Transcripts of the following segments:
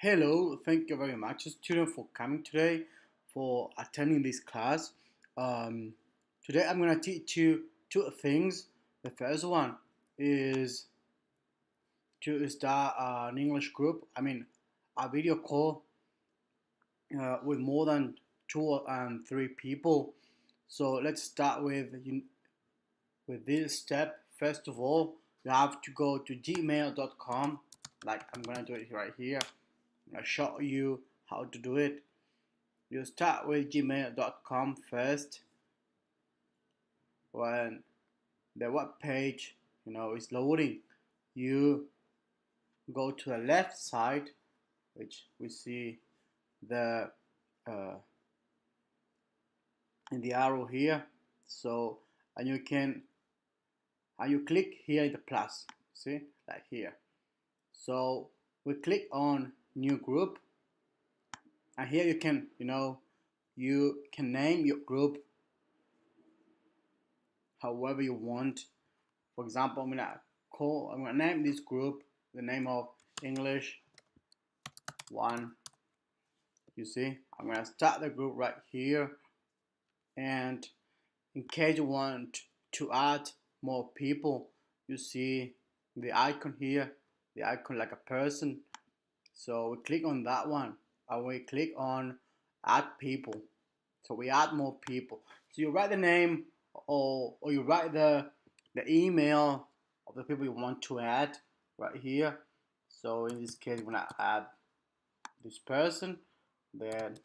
Hello, thank you very much, student, for coming today, for attending this class. Um, Today I'm going to teach you two things. The first one is to start an English group, a video call with more than two and three people. So let's start with this step. First of all, you have to go to gmail.com, like I'm going to do it right here. I'll show you how to do it. You start with gmail.com first. When the web page is loading, you go to the left side, which we see the in the arrow here. So and you click here in the plus, see, like here. So we click on new group, and here you can name your group however you want. For example, I'm gonna name this group the name of English 1. You see, I'm gonna start the group right here, and in case you want to add more people, you see the icon here, the icon like a person. So we click on that one, and we click on add people. So we add more people. So you write the name, or you write the email of the people you want to add right here. So in this case, we're gonna add this person, then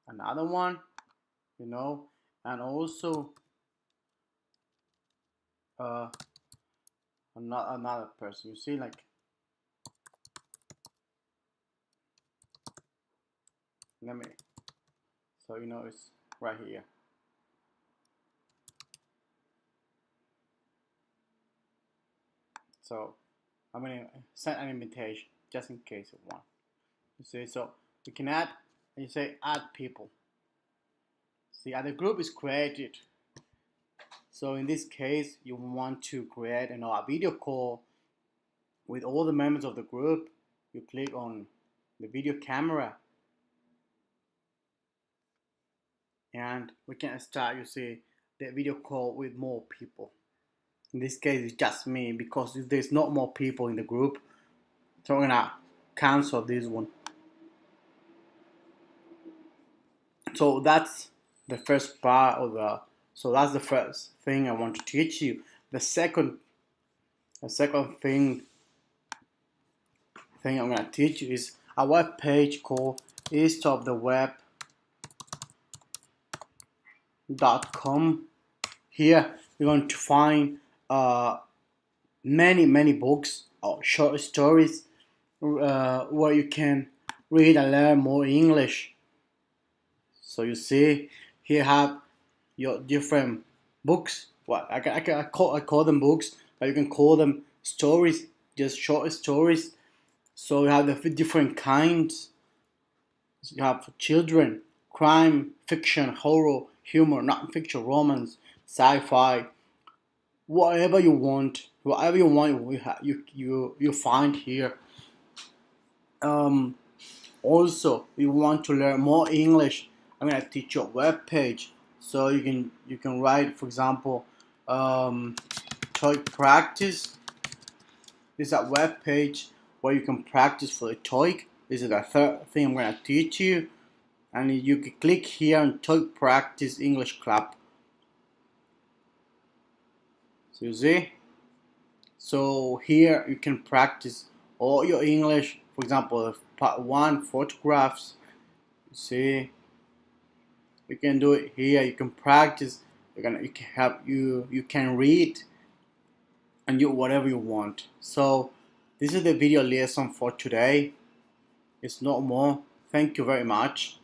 another one, and also another person. You see, like, let me. So it's right here. So I'm gonna send an invitation just in case you want. You see, so you can add, and you say add people. See, the group is created. So in this case, you want to create a video call with all the members of the group. You click on the video camera, and we can start, you see, the video call with more people. In this case, it's just me, because if there's not more people in the group, so I'm gonna cancel this one. So that's the first part of so that's the first thing I want to teach you. The second thing I'm gonna teach you is a web page called eastoftheweb.com. Here you're going to find many books or short stories where you can read and learn more English. So you see, here have your different books. What I call them books, but you can call them stories, just short stories. So you have the different kinds. You have children, crime, fiction, horror, humor, non-fiction, romance, sci-fi, whatever you want, you find here. Also, you want to learn more English, I'm gonna teach you a web page. So you can write, for example, TOEIC practice. This is a web page where you can practice for the TOEIC. This is the third thing I'm gonna teach you, and you can click here on TOEIC practice English club. So you see, so here you can practice all your English. For example, part 1, photographs. You see, you can do it here. You can practice. You can read and do whatever you want. So this is the video lesson for today. It's not more. Thank you very much.